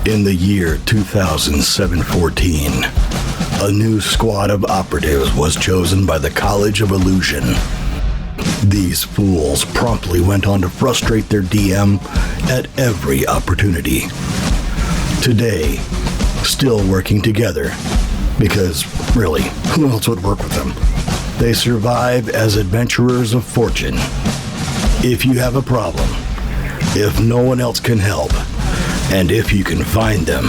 In the year 2714, a new squad of operatives was chosen by the College of Illusion. These fools promptly went on to frustrate their DM at every opportunity. Today, still working together, because really, who else would work with them? They survive as adventurers of fortune. If you have a problem, if no one else can help, and if you can find them,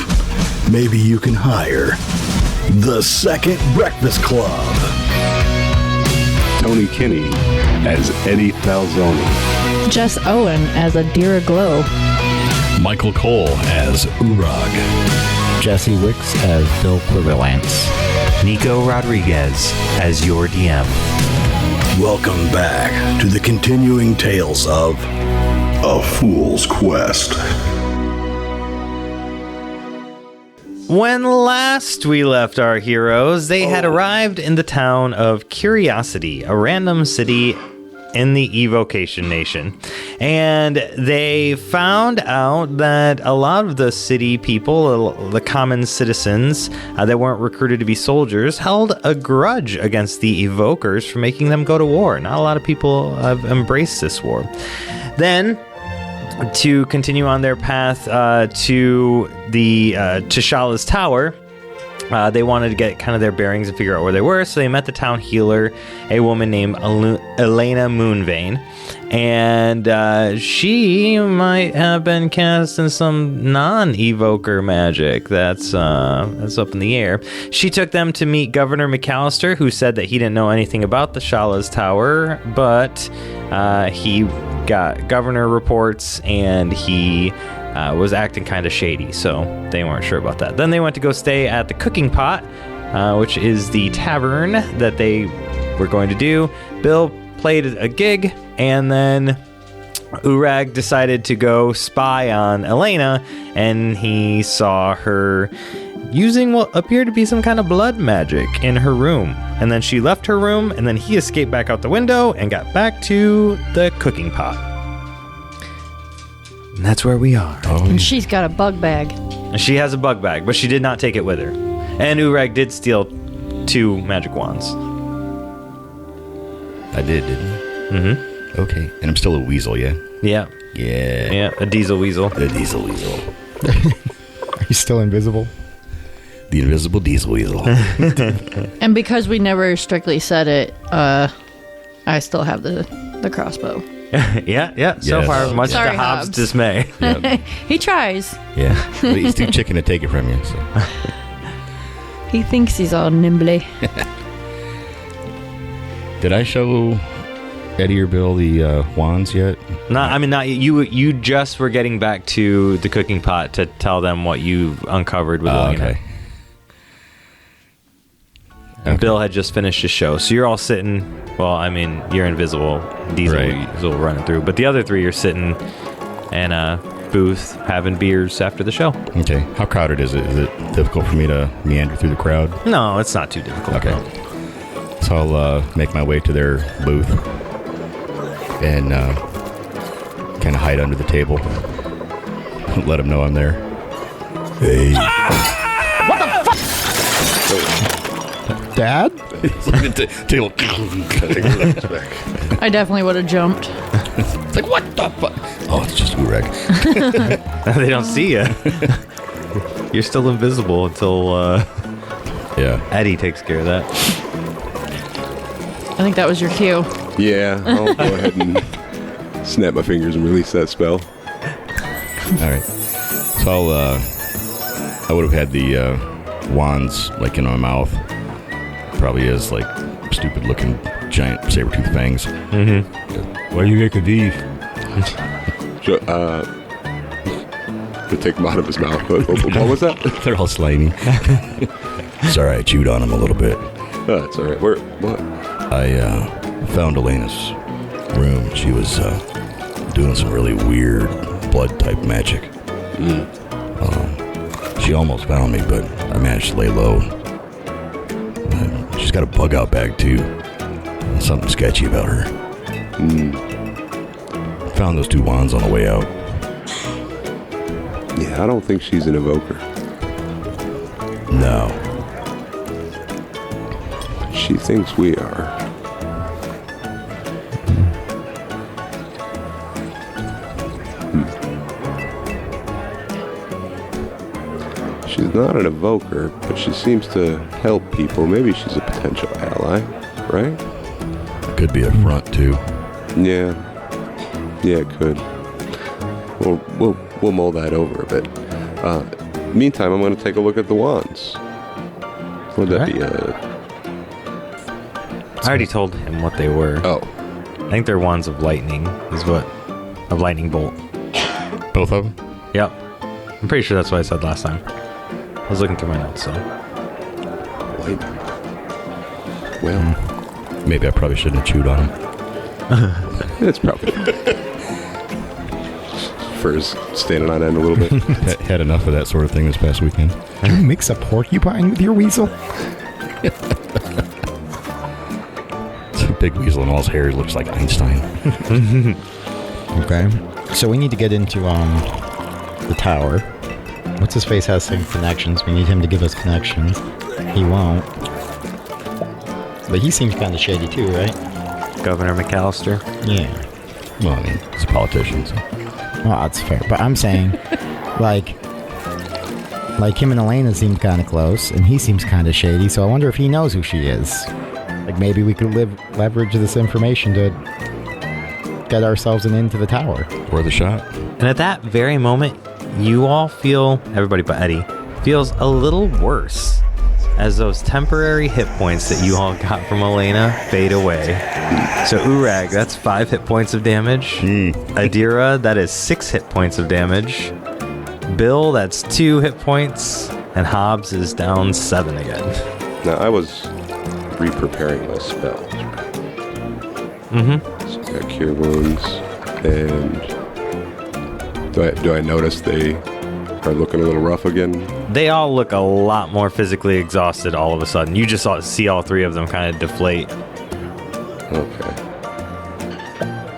maybe you can hire the Second Breakfast Club. Tony Kinney as Eddie Falzone. Jess Owen as Adira Glow. Michael Cole as Uorag. Jesse Wicks as Bill Quiverlance. Nico Rodriguez as your DM. Welcome back to the continuing tales of A Fool's Quest. When last we left our heroes, they had arrived in the town of Curiosity, a random city in the Evocation Nation. And they found out that a lot of the city people, the common citizens that weren't recruited to be soldiers, held a grudge against the Evokers for making them go to war. Not a lot of people have embraced this war. Then, to continue on their path to Shala's tower, they wanted to get kind of their bearings and figure out where they were, so they met the town healer, a woman named Alayna Moonvein, and she might have been casting some non-evoker magic that's up in the air. She took them to meet Governor McAllister, who said that he didn't know anything about the Shala's tower, but he got governor reports and he was acting kind of shady, so they weren't sure about that. Then they went to go stay at the Cooking Pot, which is the tavern that they were going to do. Bill played a gig, and then Uorag decided to go spy on Alayna, and he saw her using what appeared to be some kind of blood magic in her room. And then she left her room, and then he escaped back out the window and got back to the Cooking Pot. And that's where we are. Oh. And she's got a bug bag. And she has a bug bag, but she did not take it with her. And Uorag did steal 2 magic wands. I did, didn't I? Mm-hmm. Okay. And I'm still a weasel, yeah? Yeah. Yeah. Yeah, a diesel weasel. The diesel weasel. Are you still invisible? The invisible diesel weasel. And because we never strictly said it, I still have the crossbow. Yeah. So Yes. far, much Sorry, to Hobbs' Hobbs. dismay. Yep. He tries. Yeah. But he's too chicken to take it from you. So. He thinks he's all nimbly. Did I show Eddie or Bill the wands yet? Not you just were getting back to the Cooking Pot to tell them what you uncovered with Alayna. Okay. And Bill had just finished his show, so you're all sitting. Well, I mean, you're invisible, Diesel will running through, but the other 3 are sitting in a booth having beers after the show. Okay. How crowded is it? Is it difficult for me to meander through the crowd? No, it's not too difficult. Okay. No. So I'll make my way to their booth and kind of hide under the table. Let them know I'm there. Hey. What the fuck? Dad? I definitely would have jumped. It's like, what the fuck? Oh, it's just Uorag. They don't see you. You're still invisible until Eddie takes care of that. I think that was your cue. Yeah, I'll go ahead and snap my fingers and release that spell. All right. So I would have had the wands like in my mouth. Probably has like stupid looking giant saber-toothed fangs. Mm-hmm. Why do you make a thief? To take them out of his mouth. What was that? They're all slimy. Sorry, I chewed on them a little bit. Oh, that's all right. What? I found Alayna's room. She was doing some really weird blood-type magic. She almost found me, but I managed to lay low. She's got a bug-out bag, too. Something sketchy about her. Found those 2 wands on the way out. Yeah, I don't think she's an evoker. No. She thinks we are. She's not an evoker, but she seems to help people. Maybe she's a potential ally, right? It could be a front, too. Yeah. Yeah, it could. We'll mull that over a bit. Meantime, I'm going to take a look at the wands. Would that be I already told him what they were. Oh. I think they're wands of lightning, of lightning bolt. Both of them? Yep. I'm pretty sure that's what I said last time. I was looking through my notes, so. Light. Well. Maybe I probably shouldn't have chewed on them. It's probably Fur's standing on end a little bit. Had enough of that sort of thing this past weekend. Did you mix a porcupine with your weasel? It's a big weasel and all his hair looks like Einstein. Okay. So we need to get into the tower. What's his face has some connections. We need him to give us connections. He won't. But he seems kind of shady too, right? Governor McAllister. Yeah. Well, I mean, he's a politician, so. Well, that's fair. But I'm saying, like him and Alayna seem kind of close, and he seems kind of shady, so I wonder if he knows who she is. Like, maybe we could leverage this information to get ourselves into the tower. Worth a shot. And at that very moment, you all feel, everybody but Eddie, feels a little worse as those temporary hit points that you all got from Alayna fade away. So Uorag, that's 5 hit points of damage. Adira, that is 6 hit points of damage. Bill, that's 2 hit points. And Hobbs is down 7 again. Now, I was re-preparing my spells. Mm-hmm. So I got Cure Wounds, and do I notice they are looking a little rough again? They all look a lot more physically exhausted all of a sudden. You just see all 3 of them kind of deflate. Okay.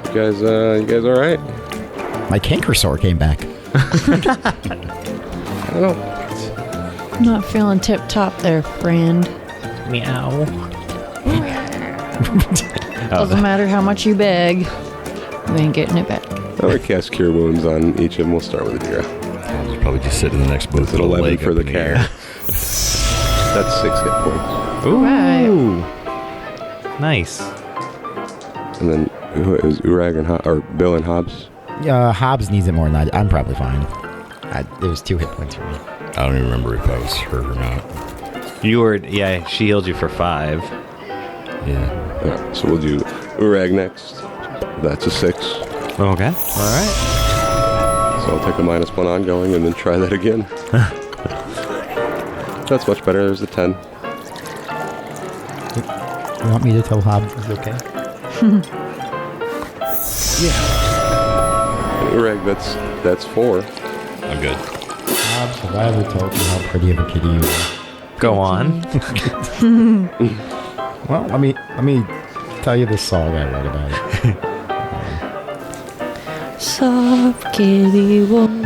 You guys all right? My canker sore came back. I don't. Not feeling tip top there, friend. Meow. Doesn't matter how much you beg, you ain't getting it back. I'm going to cast Cure Wounds on each of them. We'll start with Adira. I'll probably just sit in the next booth It's an with a 11 leg for up the in cat. air. That's 6 hit points. Right. Nice. And then who is Uorag and or Bill and Hobbs? Hobbs needs it more than I do. I'm probably fine. It was 2 hit points for me. I don't even remember if I was hurt or not. You were, yeah, she healed you for 5. Yeah. Alright, so we'll do Uorag next. That's a 6. Okay. All right. So I'll take a -1 ongoing and then try that again. That's much better. There's a 10. You want me to tell Hobbs it's okay? And Uorag, that's 4. I'm good. Hobbs, have I ever told you how pretty of a kitty you are? Go on. Well, let me tell you this song I wrote about it. Soft kitty woman.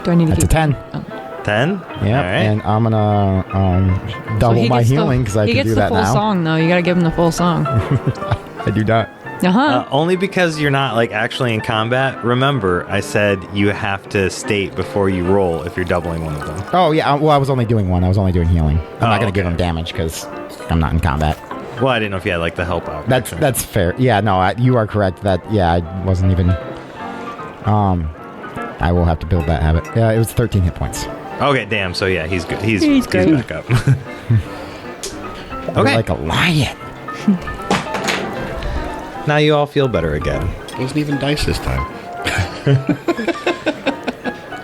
Do I need to That's a keep 10. 10? Yeah, All right. and I'm gonna double my healing because I can do that He gets the full now. song, though. You gotta give him the full song. I do not. Uh-huh. Only because you're not like actually in combat. Remember, I said you have to state before you roll if you're doubling one of them. Oh yeah, well I was only doing one. I was only doing healing. I'm not gonna give okay. him damage because I'm not in combat. Well, I didn't know if you had like the help out. That's fair. Yeah, no, you are correct. That I wasn't even. I will have to build that habit. Yeah, it was 13 hit points. Okay, damn. So yeah, he's good. He's great. back up. You're Okay. like a lion. Now you all feel better again. It wasn't even dice this time. You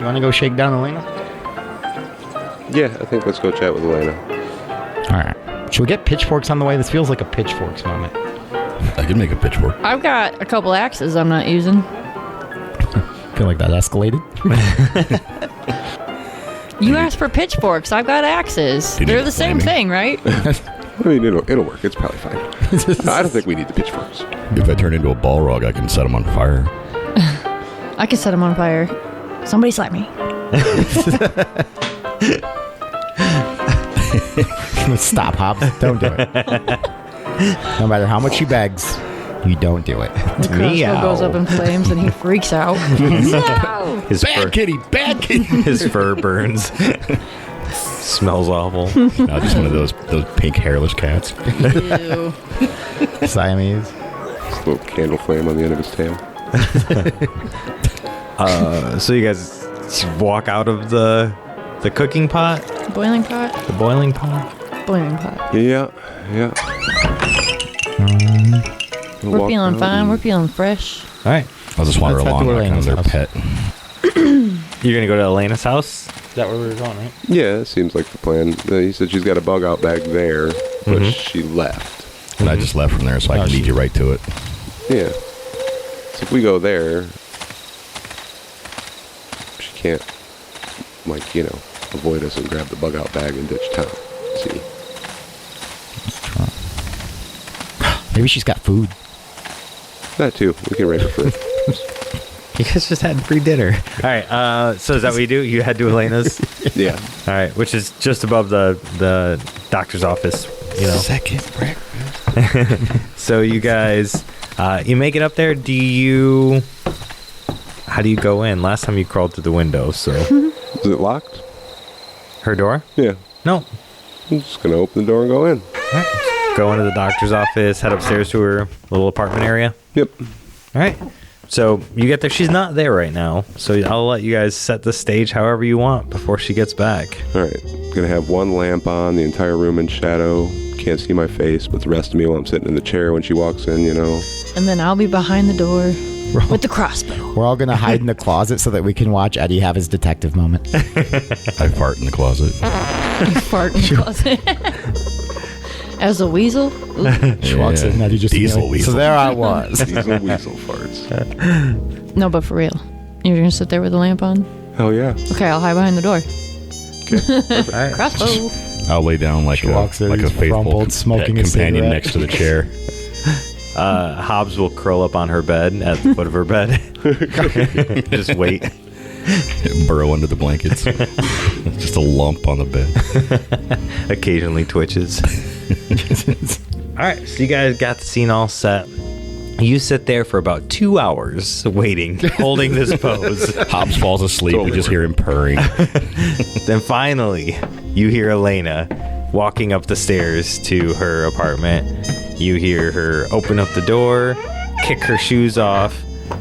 want to go shake down Alayna? Yeah, I think let's go chat with Alayna. All right. Should we get pitchforks on the way? This feels like a pitchforks moment. I could make a pitchfork. I've got a couple axes I'm not using. Feel like that escalated. You asked for pitchforks. I've got axes. You need They're to the same flame thing, right? I mean, it'll work. It's probably fine. I don't think we need the pitchforks. If I turn into a Balrog, I can set them on fire. I can set him on fire. Somebody slap me. Stop, Hop. Don't do it. No matter how much he begs, you don't do it. The crossbow goes up in flames and he freaks out. No! Bad kitty. His fur burns. Smells awful. No, just one of those pink hairless cats. Ew. Siamese. Just a little candle flame on the end of his tail. So you guys walk out of the cooking pot? Boiling pot? The boiling pot? Boiling pot. Yeah. We're feeling fine. We're feeling fresh. All right. I'll just wander Let's head along to like kind of their Elena's pet. You're going to go to Alayna's house? Is that where we were going, right? Yeah, it seems like the plan. He said she's got a bug out back there, but she left. And I just left from there, so I can lead you right to it. Yeah. So if we go there, she can't, avoid us and grab the bug out bag and ditch town. See? Maybe she's got food. That too. We can raid her food. You guys just had free dinner. All right. So is that what you do? You head to Alayna's? Yeah. All right. Which is just above the doctor's office, Second breakfast. So you guys, you make it up there. How do you go in? Last time you crawled through the window, so. Is it locked? Her door? Yeah. No. I'm just going to open the door and go in. All right. Go into the doctor's office, head upstairs to her little apartment area. Yep. All right. So you get there. She's not there right now. So I'll let you guys set the stage however you want before she gets back. All right. Going to have one lamp on, the entire room in shadow. Can't see my face, but the rest of me while I'm sitting in the chair when she walks in, And then I'll be behind the door with the crossbow. We're all going to hide in the closet so that we can watch Eddie have his detective moment. I fart in the closet. You fart in the closet. As a weasel? Ooh. She walks in, Eddie just Diesel weasel. So there I was. These are weasel farts. No, but for real. You're going to sit there with the lamp on? Hell yeah. Okay, I'll hide behind the door. All right. Crossbow. I'll lay down like She walks in, a he's faithful rumpled, smoking a companion cigarette. next to the chair. Hobbs will curl up on her bed at the foot of her bed. Just wait. Burrow under the blankets. Just a lump on the bed. Occasionally twitches. All right, so you guys got the scene all set. You sit there for about 2 hours waiting, holding this pose. Hobbs falls asleep. We just hear him purring. Then finally, you hear Alayna walking up the stairs to her apartment. You hear her open up the door, kick her shoes off,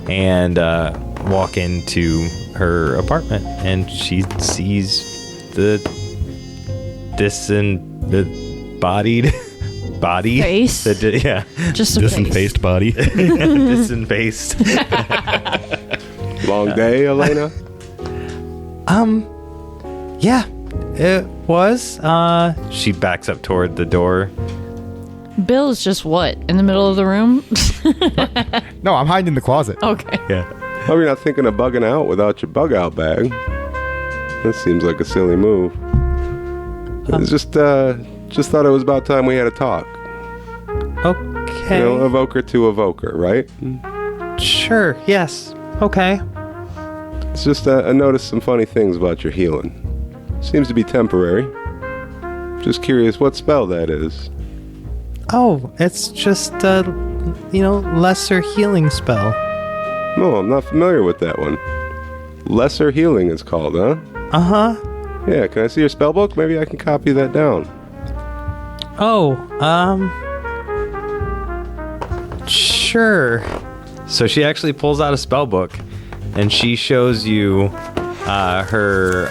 and walk into her apartment. And she sees the disembodied body. Face? Yeah. Just a Disenfaced body. Disenfaced. Long day, Alayna? Yeah, it was. She backs up toward the door. Bill's just what? In the middle of the room? No, I'm hiding in the closet. Okay. Yeah. Oh, you're not thinking of bugging out without your bug out bag? That seems like a silly move. It's just thought it was about time we had a talk. Okay. Evoker to evoker, right? Sure. Yes. Okay. It's just I noticed some funny things about your healing. Seems to be temporary. Just curious what spell that is. Oh, it's just lesser healing spell. No, I'm not familiar with that one. Lesser healing is called, huh? Uh-huh. Yeah, can I see your spell book? Maybe I can copy that down. Oh, sure. So she actually pulls out a spell book and she shows you her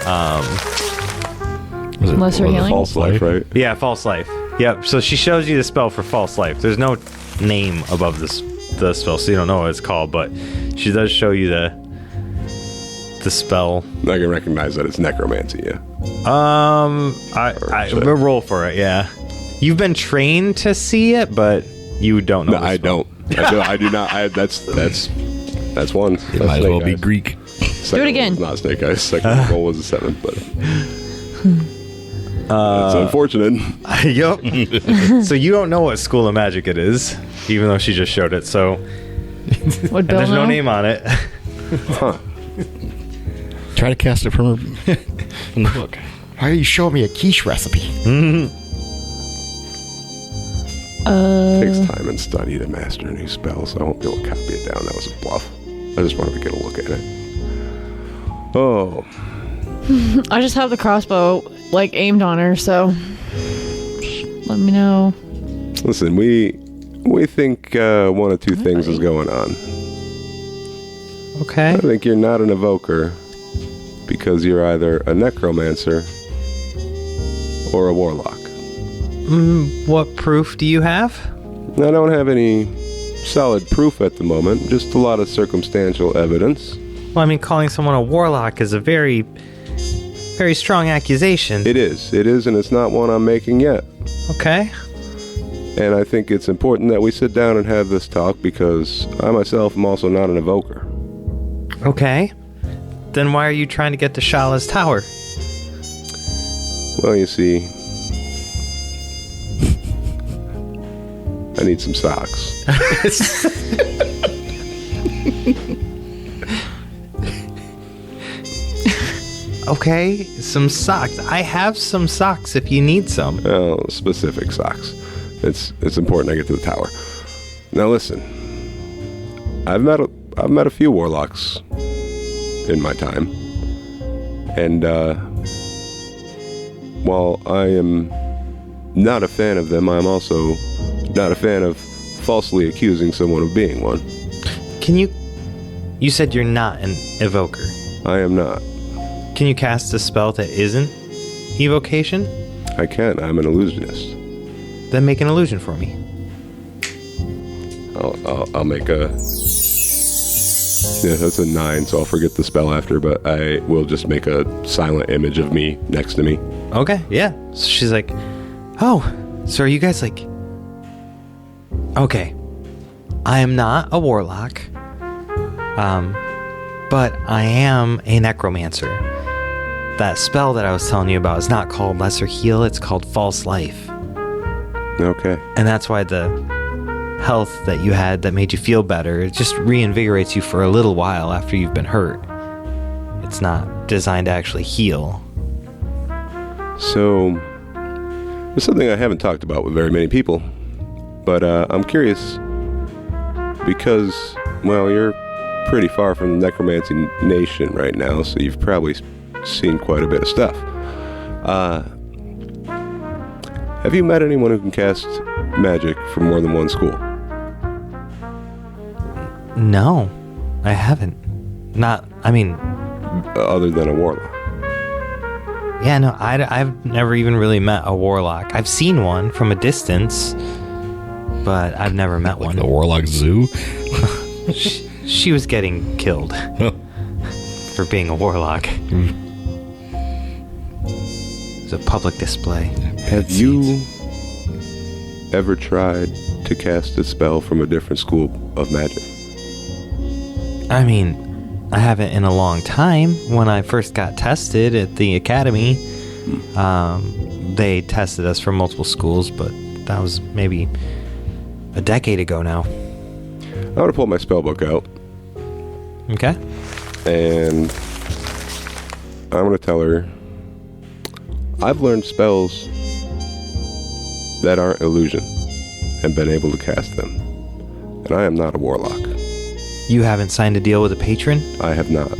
Lesser healing? False life, right? yeah, false life. Yep. So she shows you the spell for false life. There's no name above the spell, so you don't know what it's called, but she does show you the spell. I can recognize that it's necromancy, yeah. I will roll for it. Yeah, you've been trained to see it, but you don't know. No, the I spell. don't. I do not. That's one. It might as well be Greek. Second Do it again. one was not Snake Eyes. Second roll was a 7, but it's unfortunate. Yep. So you don't know what school of magic it is, even though she just showed it. So Would Bill there's no know? name on it. Huh. Try to cast it from the book. Why are you showing me a quiche recipe? Takes time and study to master a new spell, so I won't be able to copy it down. That was a bluff. I just wanted to get a look at it. Oh. I just have the crossbow, aimed on her, so... Let me know. Listen, we think one of two things is going on. Okay. I think you're not an evoker because you're either a necromancer or a warlock. What proof do you have? I don't have any solid proof at the moment, just a lot of circumstantial evidence. Well, I mean, calling someone a warlock is a very, very strong accusation. It is, and it's not one I'm making yet. Okay. And I think it's important that we sit down and have this talk because I myself am also not an evoker. Okay. Then why are you trying to get to Shala's tower? Well, you see, I need some socks. Okay, some socks. I have some socks if you need some. Well, specific socks. It's important I get to the tower. Now listen, I've met a few warlocks in my time, and while I am not a fan of them, I'm also not a fan of falsely accusing someone of being one. You said you're not an evoker. I am not. Can you cast a spell that isn't evocation? I can. I'm an illusionist. Then make an illusion for me. I'll make a... Yeah, that's a 9, so I'll forget the spell after, but I will just make a silent image of me next to me. Okay, yeah. So she's like, oh, so are you guys like... Okay. I am not a warlock. But I am a necromancer. That spell that I was telling you about is not called Lesser Heal, it's called False Life. Okay. And that's why the health that you had that made you feel better, it just reinvigorates you for a little while after you've been hurt. It's not designed to actually heal. So, there's something I haven't talked about with very many people, but I'm curious because, well, you're pretty far from the necromancy nation right now, so you've probably seen quite a bit of stuff. Have you met anyone who can cast magic from more than one school? No, I haven't. Other than a warlock? Yeah, no, I've never even really met a warlock. I've seen one from a distance, but I've never met one. The Warlock Zoo? She was getting killed for being a warlock. It was a public display. Have you ever tried to cast a spell from a different school of magic? I mean, I haven't in a long time. When I first got tested at the academy, they tested us from multiple schools, but that was maybe a decade ago now. I'm going to pull my spell book out. Okay. And I'm going to tell her I've learned spells that aren't illusion and been able to cast them. And I am not a warlock. You haven't signed a deal with a patron? I have not.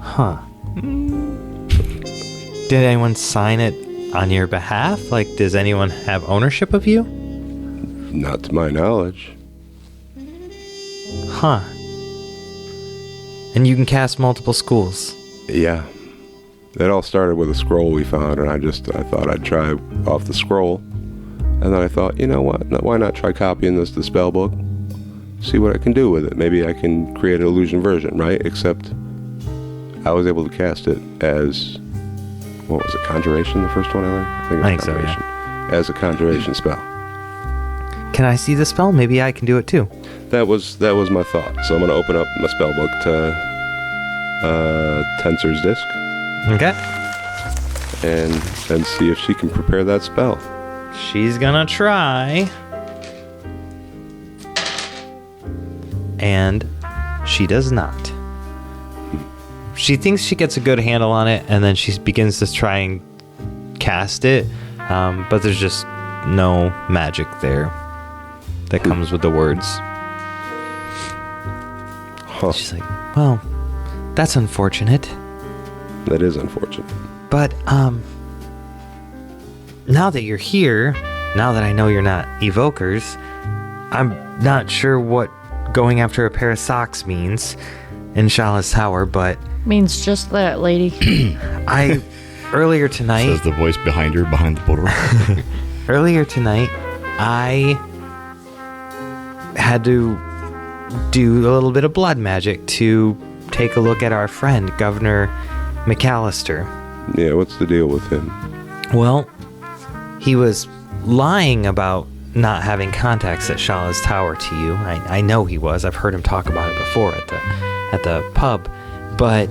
Huh. Did anyone sign it on your behalf? Like, does anyone have ownership of you? Not to my knowledge. Huh. And you can cast multiple schools? Yeah. It all started with a scroll we found, and I thought I'd try off the scroll. And then I thought, you know what? Why not try copying this to spell book? See what I can do with it. Maybe I can create an illusion version, right? Except I was able to cast it as, what was it, conjuration, the first one I learned? I think so, yeah. As a conjuration spell. Can I see the spell? Maybe I can do it too. That was my thought. So I'm going to open up my spell book to Tensor's Disc. Okay. And see if she can prepare that spell. She's gonna try. And she does not. she thinks she gets a good handle on it, and then she begins to try and cast it, but there's just no magic there that comes with the words. Huh. She's like, well, that's unfortunate. That is unfortunate. But, now that you're here, now that I know you're not evokers, I'm not sure what going after a pair of socks means in Shala's tower, but Means just that, lady. earlier tonight, Says the voice behind her, behind the portal. Earlier tonight, I had to do a little bit of blood magic to take a look at our friend, Governor McAllister. Yeah, what's the deal with him? Well, he was lying about not having contacts at Shala's tower to you. I know he was. I've heard him talk about it before at the pub. But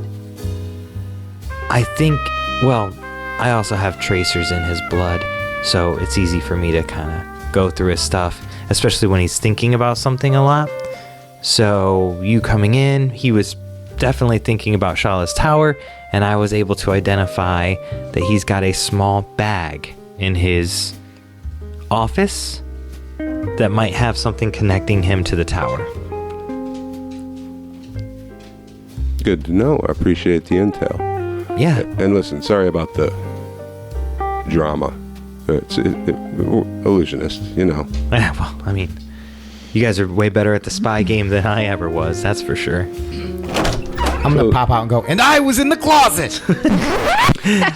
I think, well, I also have tracers in his blood, so it's easy for me to kind of go through his stuff, especially when he's thinking about something a lot. So you coming in, he was definitely thinking about Shala's tower, and I was able to identify that he's got a small bag in his office that might have something connecting him to the tower. Good to know. I appreciate the intel. Yeah. And listen, sorry about the drama. It's illusionist, you know. Well, I mean, you guys are way better at the spy game than I ever was, that's for sure. I'm going to pop out and go, and I was in the closet.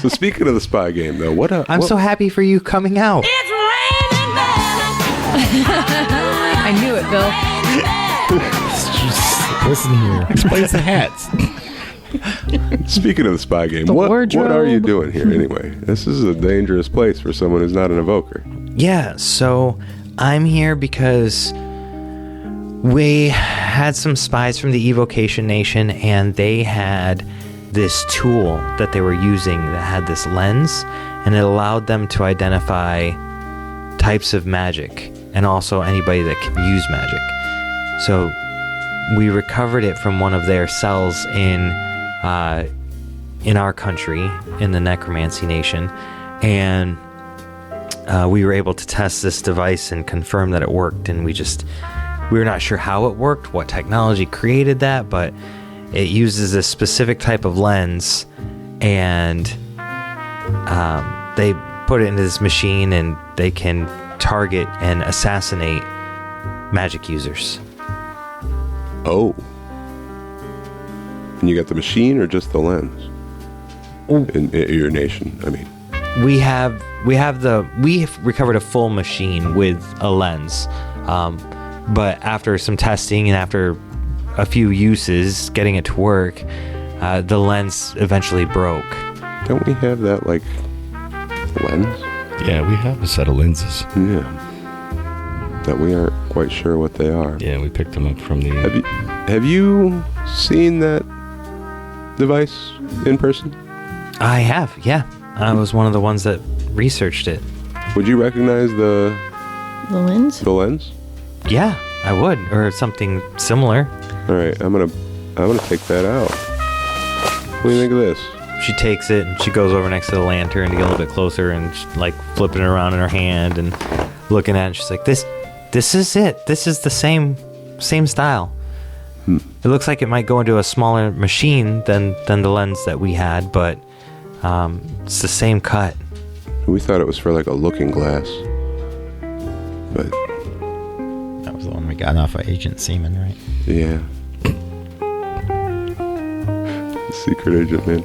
So speaking of the spy game, though, I'm so happy for you coming out. I knew it, Bill. Listen here. Explains the hats. Speaking of the spy game, The what are you wardrobe. doing here anyway? This is a dangerous place for someone who's not an evoker. Yeah, so I'm here because we had some spies from the Evocation Nation, and they had this tool that they were using that had this lens, and it allowed them to identify types of magic and also anybody that can use magic. So we recovered it from one of their cells in our country, in the Necromancy Nation, and we were able to test this device and confirm that it worked. And we were not sure how it worked, what technology created that, but it uses a specific type of lens, and they put it into this machine, and they can target and assassinate magic users. Oh. And you got the machine or just the lens? In your nation, I mean. We recovered a full machine with a lens, but after some testing and after a few uses, getting it to work, the lens eventually broke. Don't we have that, like, lens? Yeah, we have a set of lenses. Yeah. That we aren't quite sure what they are. Yeah, we picked them up from the... Have you seen that device in person? I have, yeah. I was one of the ones that researched it. Would you recognize the lens? lens? Yeah, I would, or something similar. All right, I'm gonna take that out. What do you think of this? She takes it and she goes over next to the lantern to get a little bit closer, and she's, like, flipping it around in her hand and looking at it. And she's like, "This is it. This is the same style." It looks like it might go into a smaller machine than the lens that we had, but it's the same cut. We thought it was for like a looking glass, but That was the one we got off of Agent Seaman, right? yeah. Secret agent, man.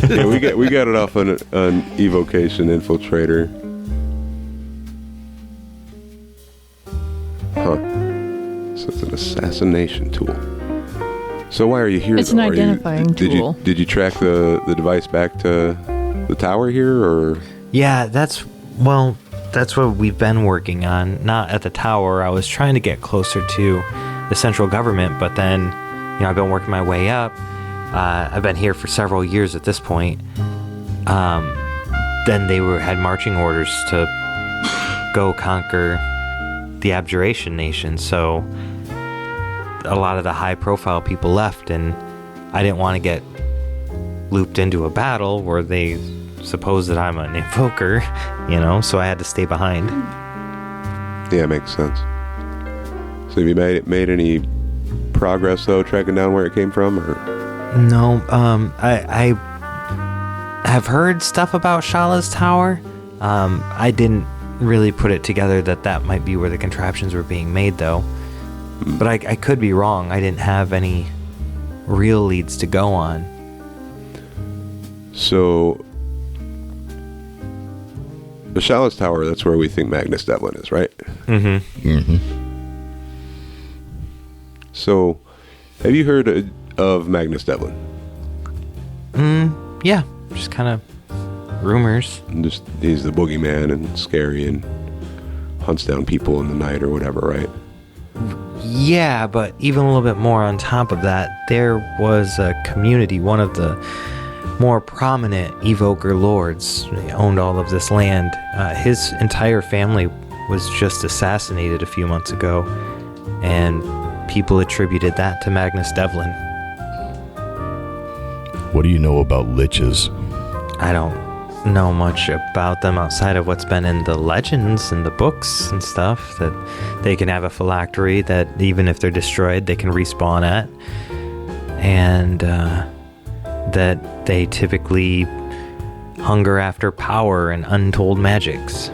Yeah, we got it off an evocation infiltrator. Huh. So it's an assassination tool. So why are you here? It's an though? identifying tool. Did you track the device back to the tower here, or? Yeah, that's what we've been working on. Not at the tower. I was trying to get closer to the central government, but then, I've been working my way up. I've been here for several years at this point. Then they had marching orders to go conquer the Abjuration Nation, so a lot of the high-profile people left, and I didn't want to get looped into a battle where they suppose that I'm an invoker, so I had to stay behind. Yeah, makes sense. So have you made any progress, though, tracking down where it came from? Or? No, I have heard stuff about Shala's tower. I didn't really put it together that might be where the contraptions were being made, though. But I could be wrong. I didn't have any real leads to go on. So, the Shala's tower, that's where we think Magnus Devlin is, right? Mm-hmm. Mm-hmm. So, have you heard of Magnus Devlin? Yeah, just kind of rumors. He's the boogeyman and scary and hunts down people in the night or whatever, right? Yeah, but even a little bit more on top of that, there was a community, one of the more prominent evoker lords owned all of this land. His entire family was just assassinated a few months ago, and people attributed that to Magnus Devlin. What do you know about liches? I don't know much about them outside of what's been in the legends and the books and stuff, that they can have a phylactery that even if they're destroyed, they can respawn at, and that they typically hunger after power and untold magics.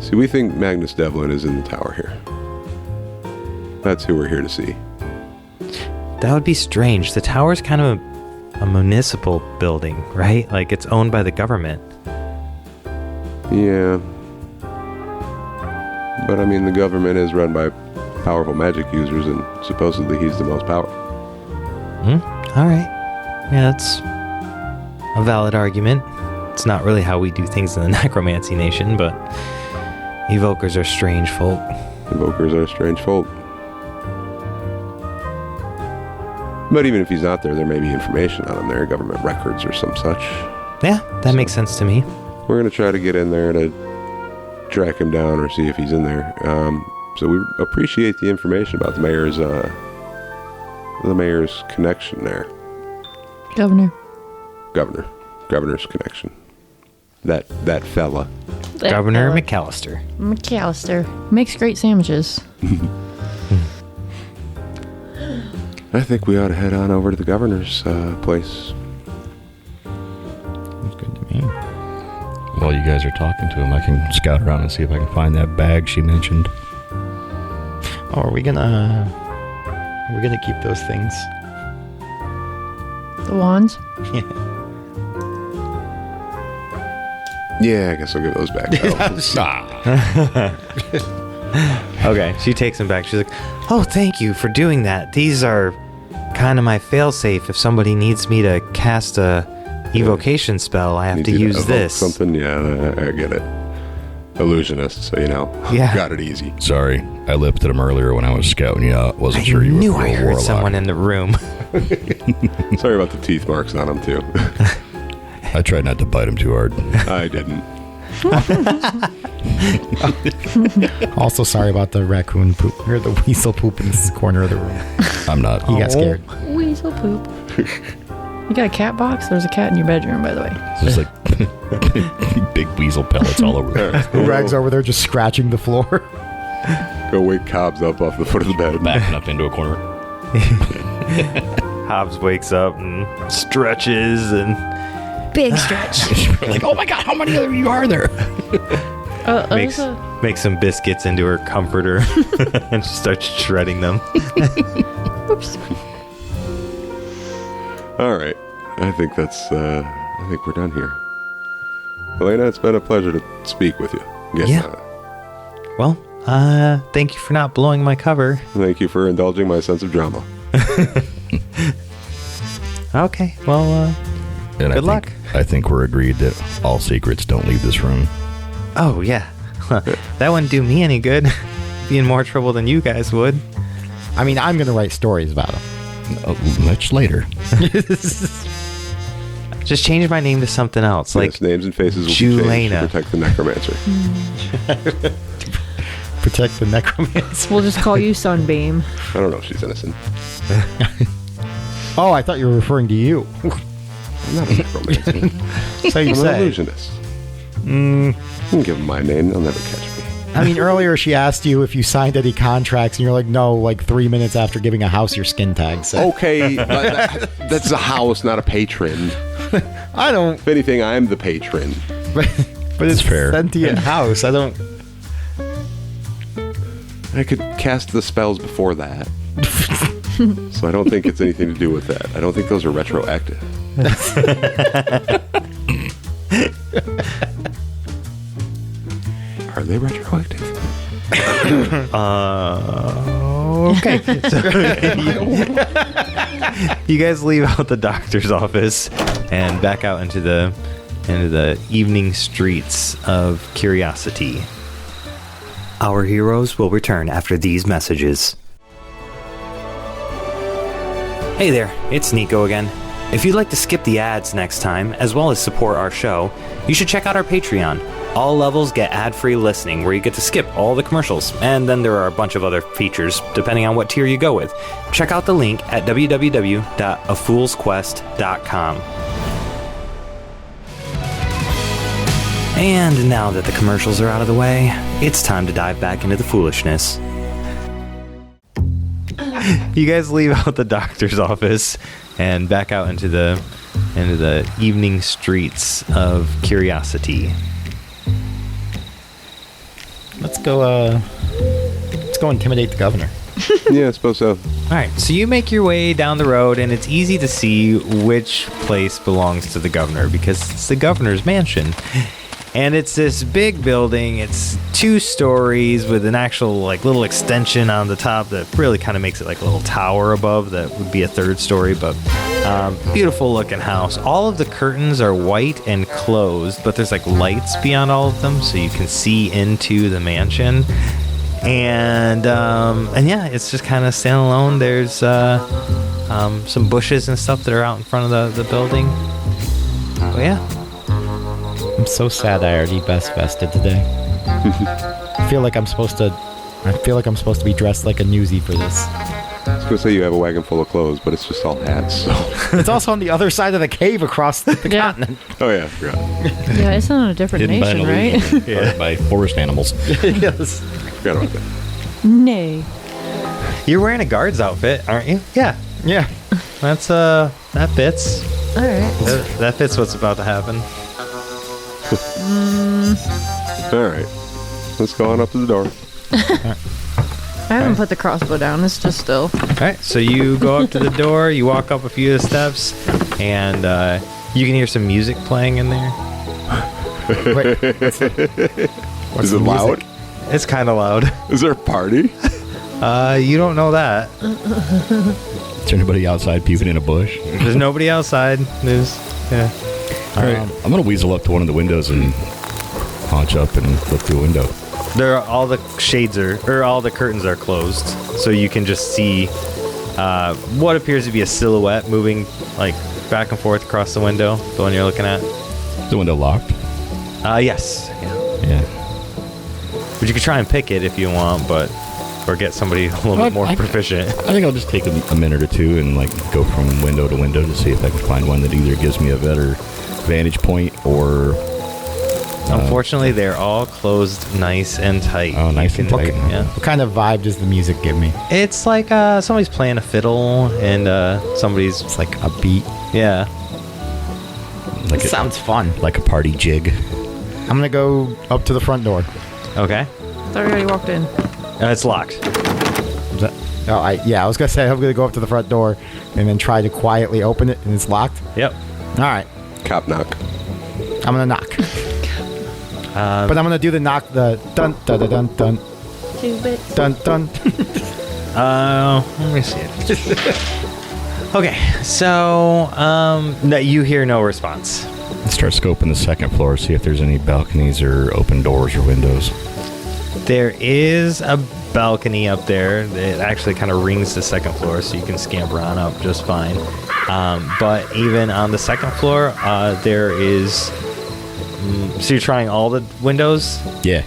See, we think Magnus Devlin is in the tower here. That's who we're here to see. That would be strange. The tower's kind of a municipal building, right? Like, it's owned by the government. Yeah. But I mean, the government is run by powerful magic users, and supposedly he's the most powerful. All right. Yeah, that's a valid argument. It's not really how we do things in the Necromancy Nation, but evokers are strange folk. Evokers are strange folk. But even if he's not there, there may be information on him there, government records or some such. Yeah, that makes sense to me. We're going to try to get in there to track him down or see if he's in there. So we appreciate the information about the mayor's connection there. Governor's connection. That fella. Governor McAllister. McAllister makes great sandwiches. I think we ought to head on over to the governor's place. Sounds good to me. While you guys are talking to him, I can scout around and see if I can find that bag she mentioned. Oh, are we gonna keep those things? The wands? Yeah, I guess I'll give those back. Okay, she takes them back. She's like, oh, thank you for doing that. These are kind of my failsafe. If somebody needs me to cast a evocation spell, I have to use this. Something, yeah, I get it. Illusionist, so Yeah. got it easy. Sorry, I lipped at him earlier when I was scouting you out. Wasn't sure you were knew a I real heard warlock. someone in the room. Sorry about the teeth marks on him, too. I tried not to bite him too hard. I didn't. Also, sorry about the raccoon poop or the weasel poop in this corner of the room. I'm not. He got scared. Weasel poop. You got a cat box? There's a cat in your bedroom, by the way. There's like big weasel pellets all over there. Rag's over there just scratching the floor. Go wake Cobbs up off the foot of the bed. Backing up into a corner. Hobbs wakes up and stretches and Big stretch. Like, oh my god, how many of you are there? makes some biscuits into her comforter and starts shredding them. Whoops. All right. I think we're done here. Alayna, it's been a pleasure to speak with you. Yeah. Well, thank you for not blowing my cover. Thank you for indulging my sense of drama. Okay, well, And good luck. I think we're agreed that all secrets don't leave this room. Oh, yeah. That wouldn't do me any good. Be in more trouble than you guys would. I mean, I'm going to write stories about him. Much later. Just change my name to something else, like Yes, names and faces will be changed to protect the necromancer. Protect the necromancer. We'll just call you Sunbeam. I don't know if she's innocent. Oh, I thought you were referring to you. I'm not a necromancer. So you I'm an say. illusionist. You can give him my name. They'll never catch me. I mean, earlier she asked you if you signed any contracts, and you're like, no, like 3 minutes after giving a house your skin tag. So. Okay, that's a house, not a patron. I don't. If anything, I'm the patron. But it's fair. sentient house. I don't. I could cast the spells before that. So I don't think it's anything to do with that. I don't think those are retroactive. Are they retroactive? Okay. You guys leave out the doctor's office and back out into the evening streets of Curiosity. Our heroes will return after these messages. Hey there, it's Nico again. If you'd like to skip the ads next time, as well as support our show, you should check out our Patreon. All levels get ad-free listening, where you get to skip all the commercials, and then there are a bunch of other features, depending on what tier you go with. Check out the link at www.afoolsquest.com. And now that the commercials are out of the way, it's time to dive back into the foolishness. You guys leave out the doctor's office and back out into the evening streets of Curiosity. Let's go intimidate the governor. Yeah, I suppose so. All right, so you make your way down the road, and it's easy to see which place belongs to the governor because it's the governor's mansion. And it's this big building. It's 2 stories with an actual like little extension on the top that really kind of makes it like a little tower above that would be a 3rd story, but beautiful looking house. All of the curtains are white and closed, but there's like lights beyond all of them so you can see into the mansion. And yeah, it's just kind of standalone. There's some bushes and stuff that are out in front of the building. But yeah. I'm so sad I already best vested today. I feel like I'm supposed to be dressed like a newsie for this. I was going to say you have a wagon full of clothes, but it's just all hats. So. It's also on the other side of the cave across the continent. Oh, yeah, I forgot. Yeah, it's in a different Hidden by an nation, right? illusion, guarded by forest animals. Yes. Forgot about that. Nay. You're wearing a guard's outfit, aren't you? Yeah. Yeah. That's that fits. All right. That fits what's about to happen. All right. Let's go on up to the door. I haven't put the crossbow down. It's just still. All right, so you go up to the door, you walk up a few of the steps, and you can hear some music playing in there. Wait, what's Is it loud? It's kind of loud. Is there a party? You don't know that. Is there anybody outside puking in a bush? There's nobody outside. Yeah. All right, I'm gonna weasel up to one of the windows and haunch up and look through a window. All the shades all the curtains are closed, so you can just see what appears to be a silhouette moving like back and forth across the window. The one you're looking at. Is the window locked? Yes. Yeah. Yeah. But you could try and pick it if you want, or get somebody a little bit more proficient. I think I'll just take a minute or two and like go from window to window to see if I can find one that either gives me a better vantage point or. Unfortunately, they're all closed nice and tight. Oh, nice and tight. Yeah. What kind of vibe does the music give me? It's like somebody's playing a fiddle and somebody's It's like a beat. yeah. Like Sounds fun. like a party jig. I'm gonna go up to the front door. Okay. Thought we already walked in. It's locked. Is that- I was gonna say I'm gonna go up to the front door and then try to quietly open it, and it's locked. Yep. All right, Cop knock. I'm gonna knock. But I'm gonna do the knock, the dun dun dun dun dun 2 bits. dun dun. Let me see it. Okay, so you hear no response. Let's start scoping the 2nd floor, see if there's any balconies or open doors or windows. There is a balcony up there. It actually kind of rings the 2nd floor, so you can scamper on up just fine. But even on the 2nd floor, there is. So you're trying all the windows? Yeah.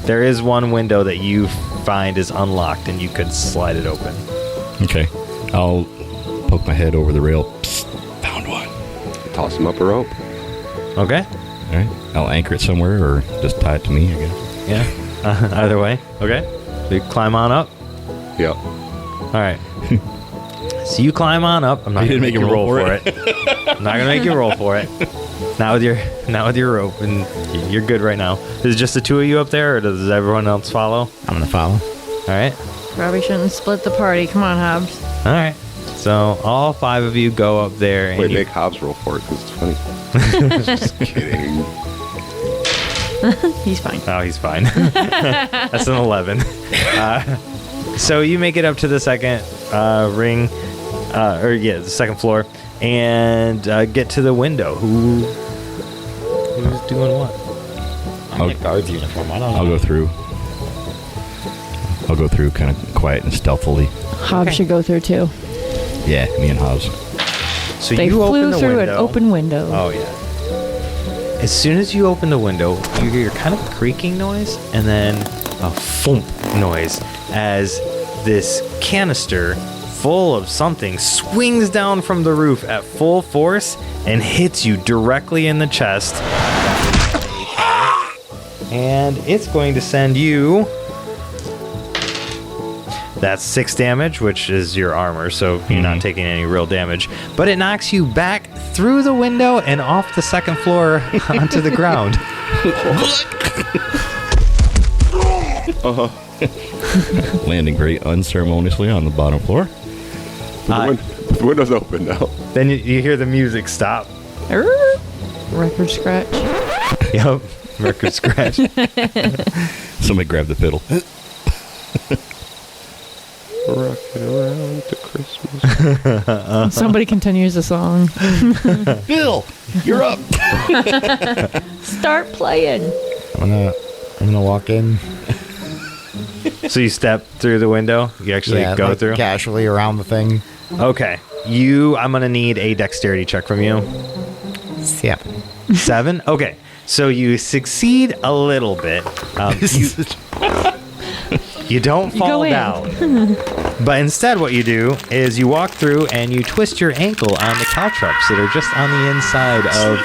There is one window that you find is unlocked, and you could slide it open. Okay. I'll poke my head over the rail. Psst, found one. Toss him up a rope. Okay. All right. I'll anchor it somewhere or just tie it to me, I guess. Yeah. Either way. Okay. So you climb on up. Yep. All right. So you climb on up. I'm not going to make you roll for it. I'm not going to make you roll for it. Not with your rope, and you're good right now. Is it just the two of you up there, or does everyone else follow? I'm gonna follow. All right. Probably shouldn't split the party. Come on, Hobbs. All right. So all 5 of you go up there. And Wait, make Hobbs roll for it because it's funny. Just kidding. He's fine. Oh, he's fine. That's an 11. So you make it up to the second ring, the second floor, and get to the window. Who's doing what? I'm in a guard's uniform. I don't know. I'll go through kind of quiet and stealthily. Hobbs should go through too. Yeah, me and Hobbs. So They you open flew the through window. an open window. Oh yeah. As soon as you open the window, you hear kind of a creaking noise and then a thump noise as this canister full of something swings down from the roof at full force and hits you directly in the chest. And it's going to send you... That's 6 damage, which is your armor, so you're not taking any real damage. But it knocks you back through the window and off the second floor onto the ground. Landing very unceremoniously on the bottom floor. The window's open now. Then you hear the music stop. Record scratch. Yep, record scratch. Somebody grab the fiddle. Rocking around to Christmas. Somebody continues the song. Bill, you're up. Start playing. I'm gonna walk in. So you step through the window? You actually go like through? casually around the thing. Okay. I'm going to need a dexterity check from you. 7. 7? Okay. So you succeed a little bit. You don't fall in. down. But instead what you do is you walk through and you twist your ankle on the caltrops that are just on the inside of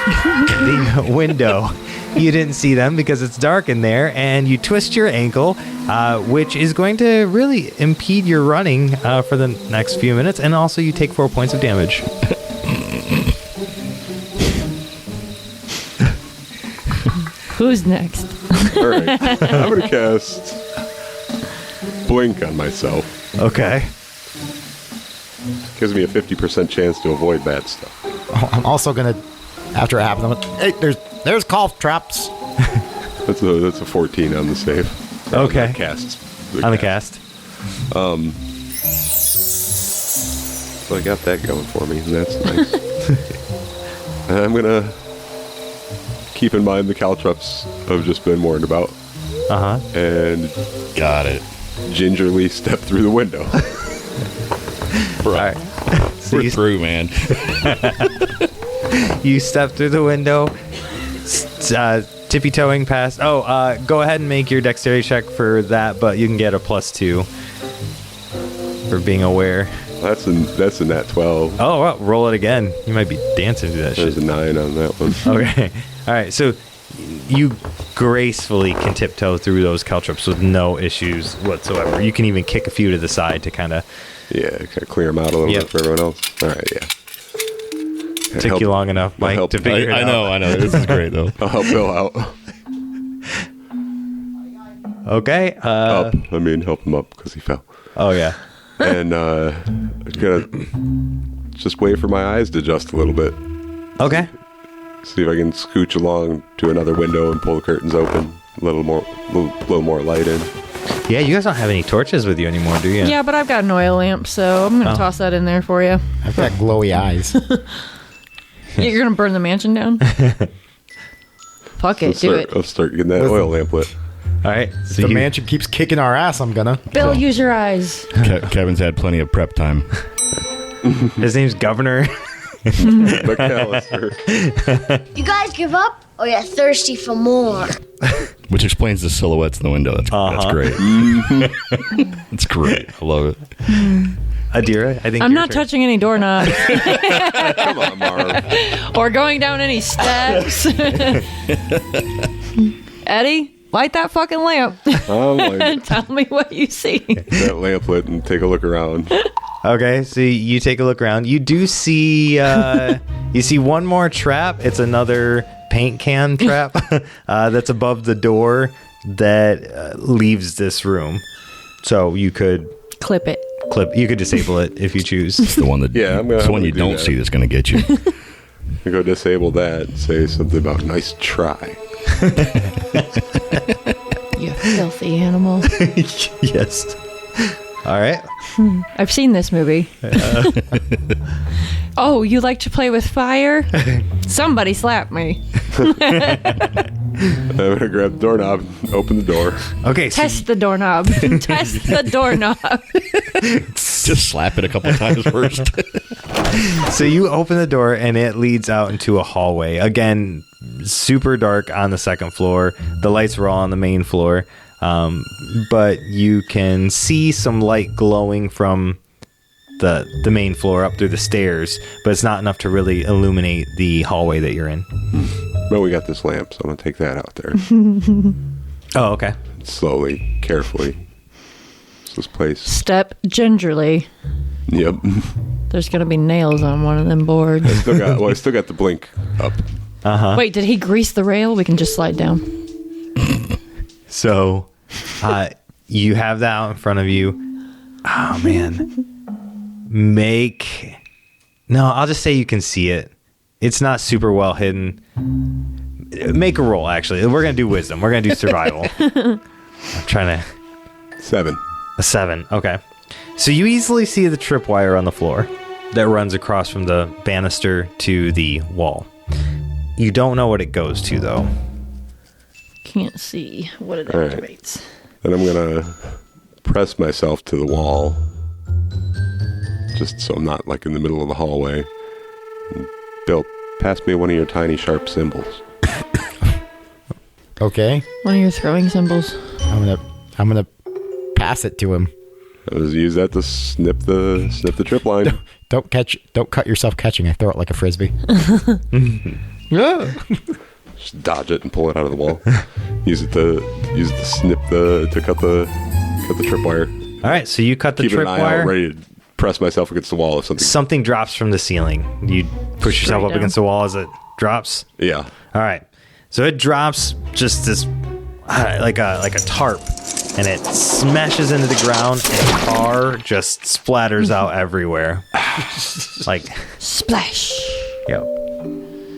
the window. You didn't see them because it's dark in there, and you twist your ankle, which is going to really impede your running for the next few minutes, and also you take 4 points of damage. Who's next? All right. I'm going to cast Blink on myself. Okay. Gives me a 50% chance to avoid bad stuff. I'm also gonna, after it happens, I'm gonna, hey, there's cough traps. That's a 14 on the save. Okay. On the cast. On the cast. So I got that going for me, and that's nice. And I'm going to keep in mind the caltrops have just been warned about. Uh-huh. And Got it. gingerly step through the window. All right. So We're you, through, man. you step through the window, tippy-toeing past. Go ahead and make your dexterity check for that, but you can get a +2 for being aware. That's a nat 12. Oh, well, roll it again. You might be dancing through that There's shit. a 9 on that one. Okay. All right. So you gracefully can tiptoe through those caltrops with no issues whatsoever. You can even kick a few to the side to kind of Yeah, kind of clear them out a little Yep. bit for everyone else. All right, yeah. took you long enough, Mike, help- to figure it I out. know. This is great, though. I'll help Bill out. Okay. Help him up because he fell. Oh, yeah. And I'm gonna just wait for my eyes to adjust a little bit. Okay. See if I can scooch along to another window and pull the curtains open. A little more light in. Yeah, you guys don't have any torches with you anymore, do you? Yeah, but I've got an oil lamp, so I'm going to toss that in there for you. I've got glowy eyes. You're going to burn the mansion down? Fuck it, do it. I'll start getting that oil lamp lit. All right. So The you, mansion keeps kicking our ass. I'm gonna. Bill, use your eyes. Kevin's had plenty of prep time. his name's Governor. McAllister. You guys give up, or you're thirsty for more? Which explains the silhouettes in the window. That's great. That's great. I love it. Adira, I think I'm your not turn. touching any doorknobs Come on, Marv. or going down any steps. Eddie, light that fucking lamp. I'm like, Tell me what you see. that lamp lit and take a look around. Okay, so you take a look around. You do see you see one more trap. It's another paint can trap that's above the door that leaves this room. So you could Clip it. you could disable it if you choose. It's the one that Yeah, I'm it's the one gonna you do don't that. see that's going to get you. I go disable that and say something about nice try. You filthy animal. Yes. All right. I've seen this movie. Oh, you like to play with fire? Somebody slap me. I'm gonna grab the doorknob, and open the door. Okay. So Test the doorknob. Test the doorknob. Just slap it a couple times first. So you open the door and it leads out into a hallway. Again, super dark on the second floor. The lights were all on the main floor. But you can see some light glowing from the main floor up through the stairs, but it's not enough to really illuminate the hallway that you're in. But we got this lamp, so I'm gonna take that out there. Oh, okay. Slowly, carefully. It's this place. Step gingerly. Yep. There's going to be nails on one of them boards. I still got the blink up. Wait, did he grease the rail? We can just slide down. So you have that out in front of you. Oh, man. I'll just say you can see it. It's not super well hidden. Make a roll, actually. We're going to do wisdom. We're going to do survival. I'm trying to... 7. A 7. Okay. So you easily see the tripwire on the floor that runs across from the banister to the wall. You don't know what it goes to, though. Can't see what it All right. activates. Then I'm gonna press myself to the wall, just so I'm not like in the middle of the hallway. And Bill, pass me one of your tiny sharp symbols. Okay. One of your throwing symbols. I'm gonna pass it to him. I just use that to snip the trip line. Don't cut yourself catching. I throw it like a frisbee. Just dodge it and pull it out of the wall. use it to snip to cut the tripwire. All right, so you cut the Keep an eye out, tripwire. ready to press myself against the wall if something. Something drops from the ceiling. You push yourself Straight up down. against the wall as it drops. Yeah. All right. So it drops just this like a tarp, and it smashes into the ground, and tar just splatters out everywhere. Like, Splash. yep.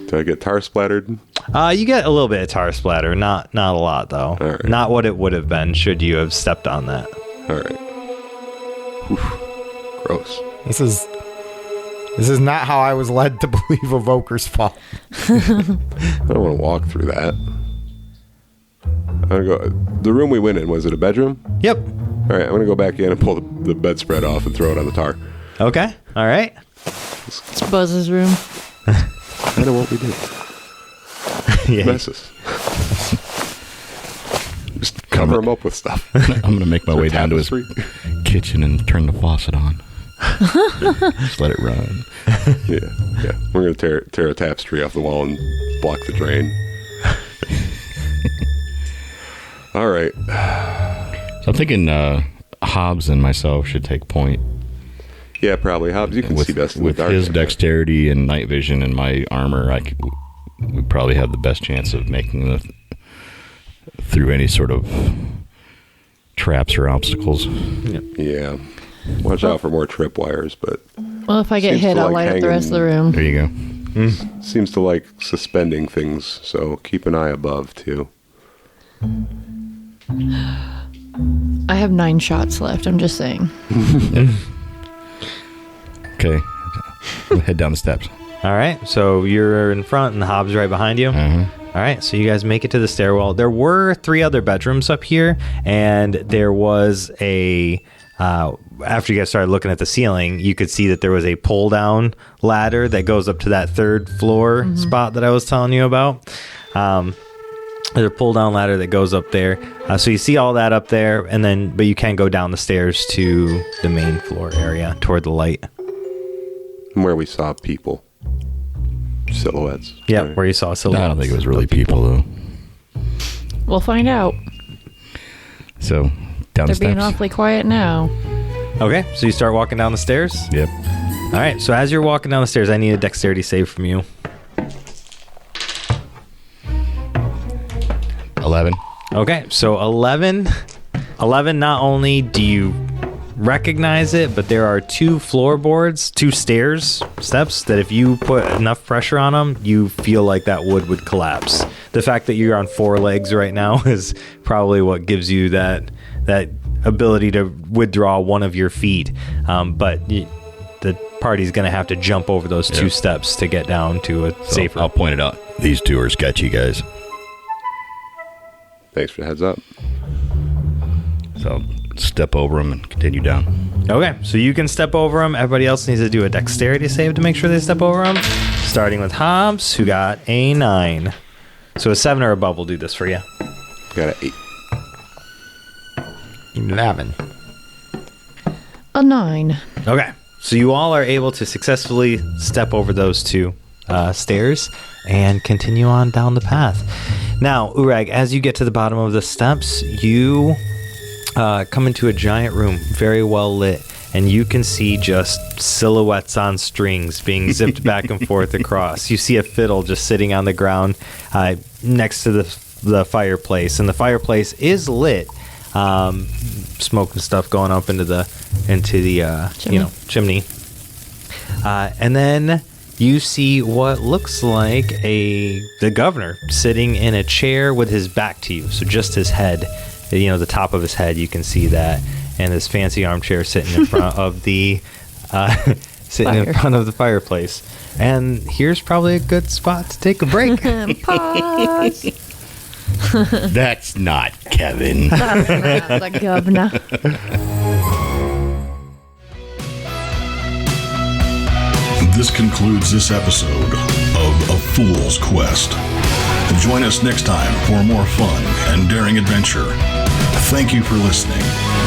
Do I get tar splattered? You get a little bit of tar splatter, not a lot though. All right. Not what it would have been should you have stepped on that. All right. Whew. Gross. This is not how I was led to believe Evoker's fall. I don't want to walk through that. I'm gonna go. The room we went in, was it a bedroom? Yep. All right, I'm gonna go back in and pull the bedspread off and throw it on the tar. Okay. All right. It's Buzz's room. I know what we do. Yeah. Messes. Just cover him up with stuff. I'm going to make my way down to his Tapestry. kitchen and turn the faucet on. Just let it run. Yeah. We're gonna tear a tapestry off the wall and block the drain. All right. So I'm thinking Hobbs and myself should take point. Yeah, probably. Hobbs, you can see best in the with dark. his dexterity and night vision and my armor. We probably have the best chance of making it through any sort of traps or obstacles. Yeah. Watch out for more tripwires, but Well, if I get Seems hit, to I'll like light up the rest of the room. There you go. seems to like suspending things, so keep an eye above too. I have 9 shots left. I'm just saying. Okay. We'll head down the steps. All right. So you're in front, and the Hobbs right behind you. Uh-huh. All right, so you guys make it to the stairwell. There were 3 other bedrooms up here, and there was a... after you guys started looking at the ceiling, you could see that there was a pull-down ladder that goes up to that 3rd floor spot that I was telling you about. There's a pull-down ladder that goes up there. So you see all that up there, but you can go down the stairs to the main floor area toward the light. Where we saw people. Silhouettes. Yeah, Right. where you saw silhouettes. I don't think it was really people, though. We'll find out. So, down They're the being steps. awfully quiet now. Okay, so you start walking down the stairs? Yep. All right, so as you're walking down the stairs, I need a dexterity save from you. 11. Okay, so 11, not only do you recognize it, but there are 2 floorboards, 2 steps that if you put enough pressure on them, you feel like that wood would collapse. The fact that you're on 4 legs right now is probably what gives you that ability to withdraw one of your feet. But the party's going to have to jump over those 2 steps to get down to a safer. I'll point it out. These 2 are sketchy, guys. Thanks for the heads up. So, I'll step over them and continue down. Okay, so you can step over them. Everybody else needs to do a dexterity save to make sure they step over them. Starting with Hobbs, who got a 9. So a 7 or above will do this for you. Got an 8. 11. A 9. Okay, so you all are able to successfully step over those 2 stairs and continue on down the path. Now, Uorag, as you get to the bottom of the steps, you come into a giant room, very well lit, and you can see just silhouettes on strings being zipped back and forth across. You see a fiddle just sitting on the ground next to the fireplace, and the fireplace is lit. Smoke and stuff going up into the chimney. And then you see what looks like the governor sitting in a chair with his back to you, so just his head. The top of his head, you can see that, and this fancy armchair sitting in front of the in front of the fireplace. And here's probably a good spot to take a break. Pause. That's not Kevin. That's not the governor. This concludes this episode of A Fool's Quest. Join us next time for more fun and daring adventure. Thank you for listening,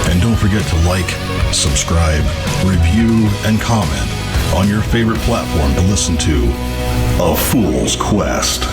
and don't forget to like, subscribe, review, and comment on your favorite platform to listen to A Fool's Quest.